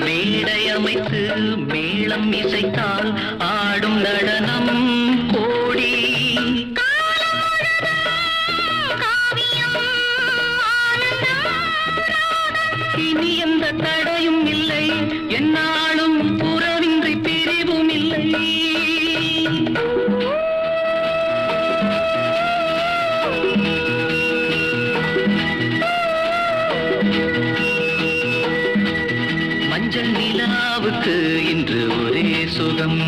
மேடை அமைத்து மேளம் இசைத்தால் ஆடும் நடனம் கோடி. இனி எந்த தடையும் இல்லை, என்னாலும் உறவின்றி பிரிவும் இல்லை. மஞ்சள் நிலாவுக்கு இன்று ஒரே சுகம்.